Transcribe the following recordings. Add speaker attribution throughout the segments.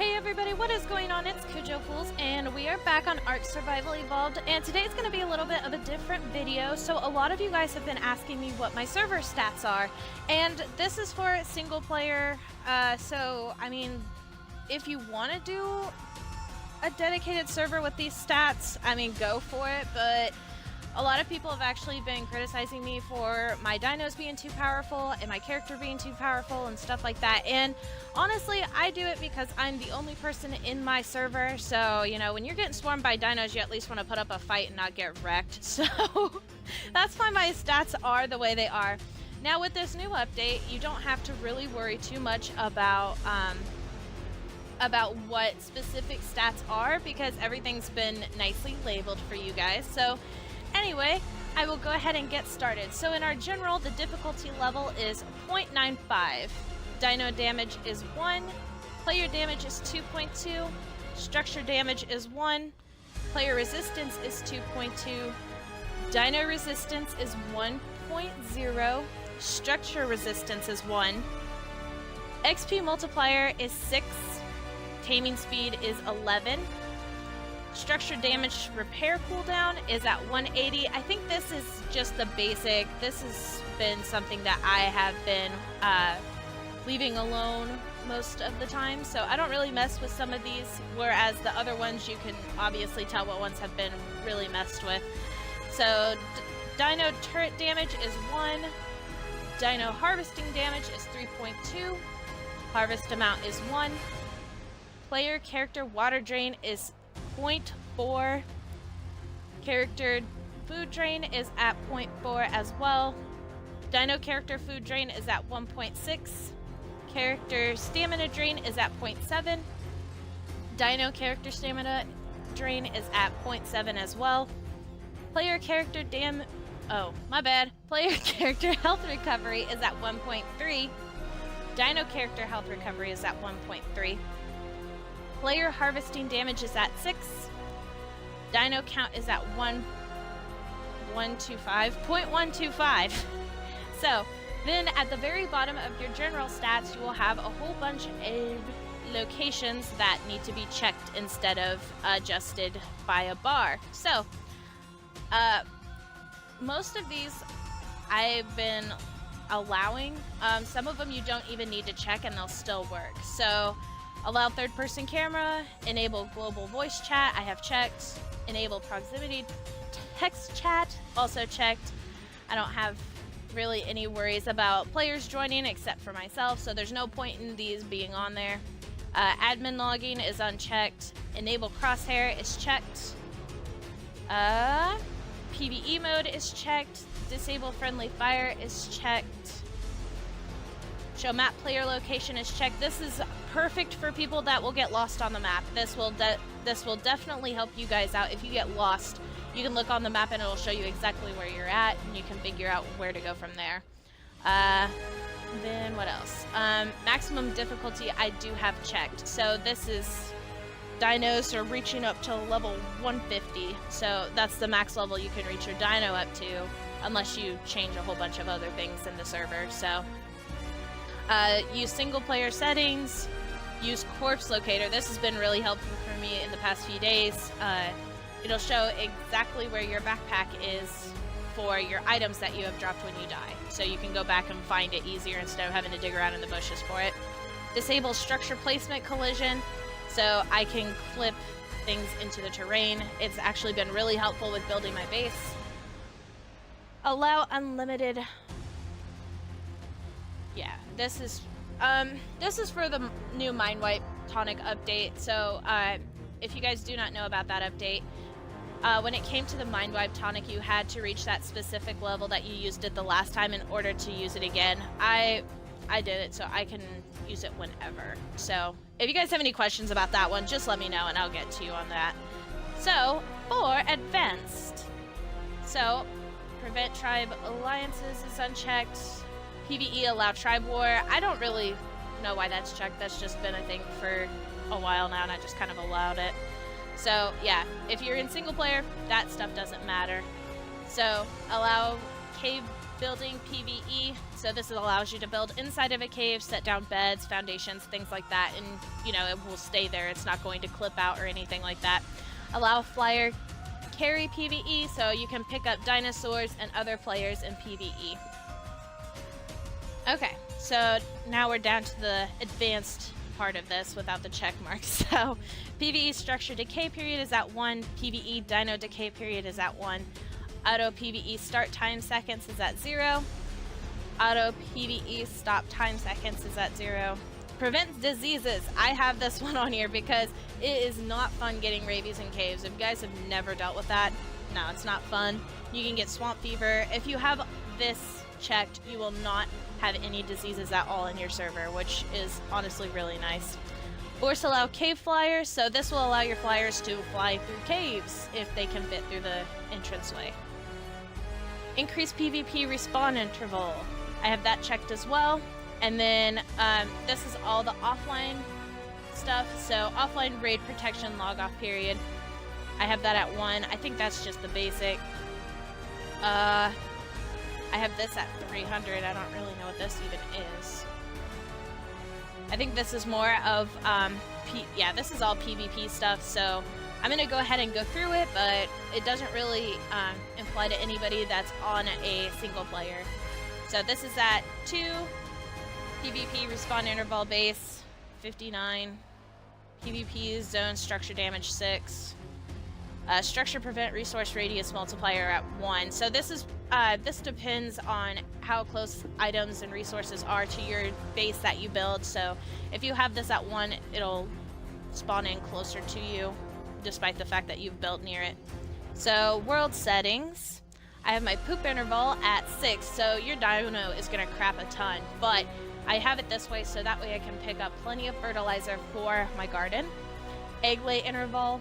Speaker 1: Hey everybody, what is going on? It's Kujo Fools, and we are back on Ark Survival Evolved, and today's going to be a little bit of a different video. So a lot of you guys have been asking me what my server stats are, and this is for single player, so I mean, if you want to do a dedicated server with these stats, I mean, go for it, but a lot of people have actually been criticizing me for my dinos being too powerful and my character being too powerful and stuff like that. And honestly, I do it because I'm the only person in my server. So, you know, when you're getting swarmed by dinos, you at least want to put up a fight and not get wrecked. So that's why my stats are the way they are. Now with this new update, you don't have to really worry too much about what specific stats are because everything's been nicely labeled for you guys. So anyway, I will go ahead and get started. So in our general, the difficulty level is 0.95. Dino damage is 1. Player damage is 2.2. Structure damage is 1. Player resistance is 2.2. Dino resistance is 1.0. Structure resistance is 1. XP multiplier is 6. Taming speed is 11. Structure damage repair cooldown is at 180. I think this is just the basic. This has been something that I have been leaving alone most of the time, so I don't really mess with some of these, whereas the other ones you can obviously tell what ones have been really messed with. So Dino turret damage is 1. Dino harvesting damage is 3.2. Harvest amount is 1. Player character water drain is 0.4. Character food drain is at 0.4 as well. Dino character food drain is at 1.6. Character stamina drain is at 0.7. Dino character stamina drain is at 0.7 as well. Player character Player character health recovery is at 1.3. Dino character health recovery is at 1.3. Player harvesting damage is at 6. Dino count is at 0.125. So, then at the very bottom of your general stats, you will have a whole bunch of locations that need to be checked instead of adjusted by a bar. So, most of these I've been allowing. Some of them you don't even need to check and they'll still work. So, allow third-person camera, enable global voice chat, I have checked. Enable proximity text chat, also checked. I don't have really any worries about players joining except for myself, so there's no point in these being on there. Admin logging is unchecked. Enable crosshair is checked. PvE mode is checked. Disable friendly fire is checked. Show map player location is checked. This is perfect for people that will get lost on the map. This will definitely help you guys out. If you get lost, you can look on the map and it'll show you exactly where you're at, and you can figure out where to go from there. Then what else? Maximum difficulty I do have checked. So this is dinos are reaching up to level 150. So that's the max level you can reach your dino up to, unless you change a whole bunch of other things in the server. So use single player settings, use corpse locator. This has been really helpful for me in the past few days. It'll show exactly where your backpack is for your items that you have dropped when you die. So you can go back and find it easier instead of having to dig around in the bushes for it. Disable structure placement collision, so I can clip things into the terrain. It's actually been really helpful with building my base. Allow unlimited... Yeah, this is for the new Mind Wipe tonic update. So if you guys do not know about that update, when it came to the Mind Wipe tonic, you had to reach that specific level that you used it the last time in order to use it again. I did it, so I can use it whenever. So if you guys have any questions about that one, just let me know and I'll get to you on that. So for advanced, so prevent tribe alliances is unchecked. PvE allow tribe war. I don't really know why that's checked. That's just been a thing for a while now and I just kind of allowed it. So yeah, if you're in single player, that stuff doesn't matter. So allow cave building PvE. So this allows you to build inside of a cave, set down beds, foundations, things like that, and you know, it will stay there. It's not going to clip out or anything like that. Allow flyer carry PvE, so you can pick up dinosaurs and other players in PvE. Okay, so now we're down to the advanced part of this without the check marks. So PvE structure decay period is at 1, PvE dino decay period is at 1, auto PvE start time seconds is at 0, auto PvE stop time seconds is at 0. Prevents diseases. I have this one on here because it is not fun getting rabies in caves. If you guys have never dealt with that, no, it's not fun. You can get swamp fever. If you have this checked, you will not have any diseases at all in your server, which is honestly really nice. Force allow cave flyers, so this will allow your flyers to fly through caves if they can fit through the entranceway. Increase PvP respawn interval. I have that checked as well. And then this is all the offline stuff. So offline raid protection log off period. I have that at 1. I think that's just the basic. I have this at 300. I don't really know what this even is. I think this is more of, yeah, this is all PvP stuff. So I'm going to go ahead and go through it, but it doesn't really apply to anybody that's on a single player. So this is at 2. PvP respawn interval base 59. PvP zone structure damage 6. Structure prevent resource radius multiplier at 1. So this is this depends on how close items and resources are to your base that you build. So if you have this at 1, it'll spawn in closer to you, despite the fact that you've built near it. So world settings. I have my poop interval at 6. So your dino is gonna crap a ton, but I have it this way so that way I can pick up plenty of fertilizer for my garden. Egg lay interval,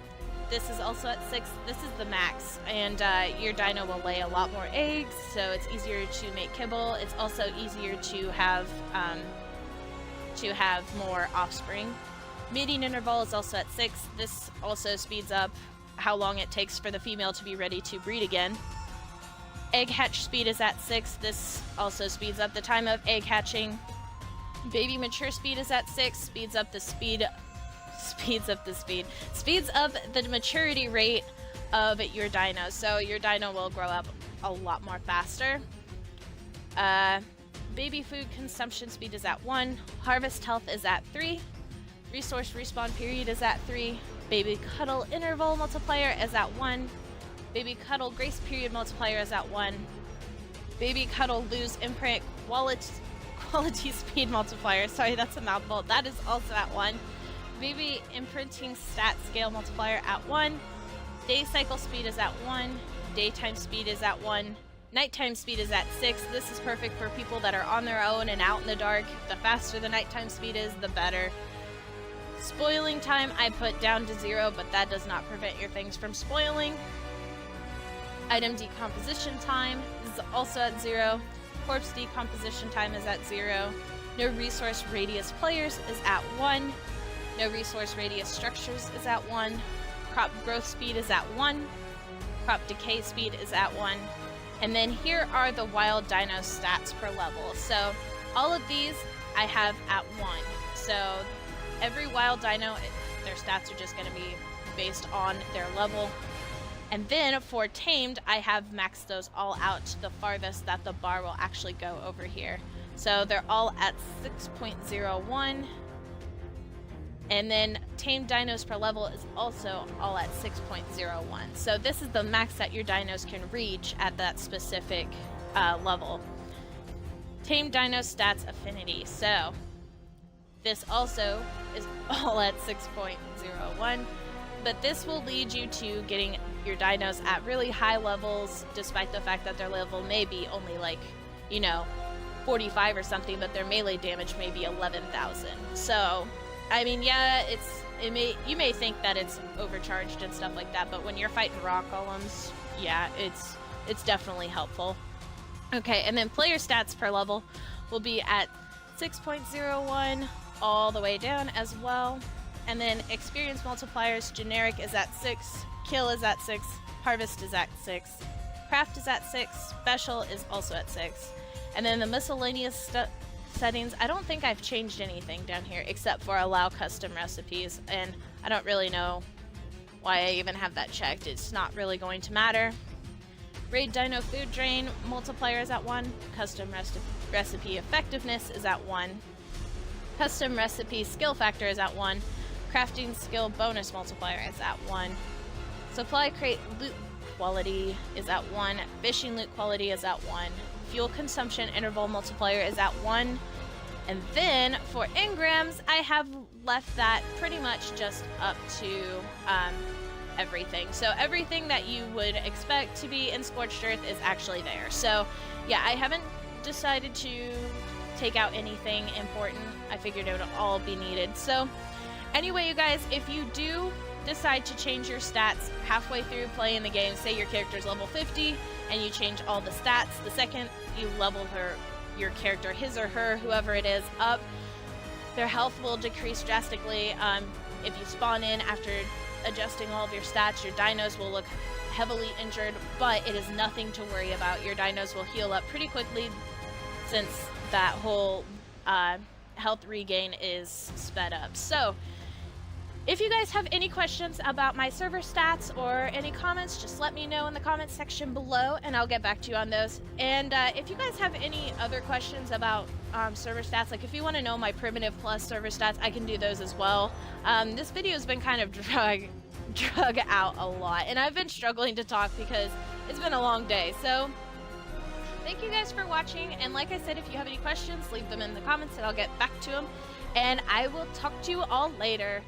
Speaker 1: this is also at 6. This is the max, and your dino will lay a lot more eggs, so it's easier to make kibble. It's also easier to have more offspring. Mating interval is also at 6. This also speeds up how long it takes for the female to be ready to breed again. Egg hatch speed is at 6. This also speeds up the time of egg hatching. Baby mature speed is at 6, speeds up the maturity rate of your dino. So your dino will grow up a lot more faster. Baby food consumption speed is at 1. Harvest health is at 3. Resource respawn period is at 3. Baby cuddle interval multiplier is at 1. Baby cuddle grace period multiplier is at 1. Baby cuddle lose imprint quality speed multiplier, sorry, that's a mouthful, that is also at 1. Baby imprinting stat scale multiplier at 1. Day cycle speed is at 1. Daytime speed is at 1. Nighttime speed is at 6. This is perfect for people that are on their own and out in the dark. The faster the nighttime speed is, the better. Spoiling time I put down to 0, but that does not prevent your things from spoiling. Item decomposition time is also at 0. Corpse decomposition time is at 0. No resource radius players is at 1. No resource radius structures is at 1. Crop growth speed is at 1. Crop decay speed is at 1. And then here are the wild dino stats per level. So all of these I have at 1. So every wild dino, their stats are just going to be based on their level. And then for tamed, I have maxed those all out to the farthest that the bar will actually go over here. So they're all at 6.01. And then tamed dinos per level is also all at 6.01. So this is the max that your dinos can reach at that specific level. Tamed dino stats affinity. So this also is all at 6.01. But this will lead you to getting your dinos at really high levels, despite the fact that their level may be only like, 45 or something, but their melee damage may be 11,000. So, I mean, yeah, you may think that it's overcharged and stuff like that, but when you're fighting rock golems, yeah, it's definitely helpful. Okay, and then player stats per level will be at 6.01 all the way down as well. And then experience multipliers, generic is at 6, kill is at 6, harvest is at 6, craft is at 6, special is also at 6. And then the miscellaneous settings, I don't think I've changed anything down here except for allow custom recipes, and I don't really know why I even have that checked. It's not really going to matter. Raid Dino Food Drain multiplier is at 1. Custom recipe effectiveness is at 1. Custom recipe skill factor is at 1. Crafting skill bonus multiplier is at 1. Supply crate loot quality is at 1. Fishing loot quality is at 1. Fuel consumption interval multiplier is at 1. And then for engrams, I have left that pretty much just up to everything. So everything that you would expect to be in Scorched Earth is actually there. So yeah, I haven't decided to take out anything important. I figured it would all be needed. So anyway, you guys, if you do decide to change your stats halfway through playing the game, say your character's level 50 and you change all the stats, the second you level your character, his or her, whoever it is, up, their health will decrease drastically. If you spawn in after adjusting all of your stats, your dinos will look heavily injured, but it is nothing to worry about. Your dinos will heal up pretty quickly since that whole health regain is sped up. So if you guys have any questions about my server stats or any comments, just let me know in the comments section below and I'll get back to you on those. And if you guys have any other questions about server stats, like if you want to know my primitive plus server stats, I can do those as well. This video has been kind of drug out a lot, and I've been struggling to talk because it's been a long day. So thank you guys for watching, and like I said, if you have any questions, leave them in the comments and I'll get back to them. And I will talk to you all later.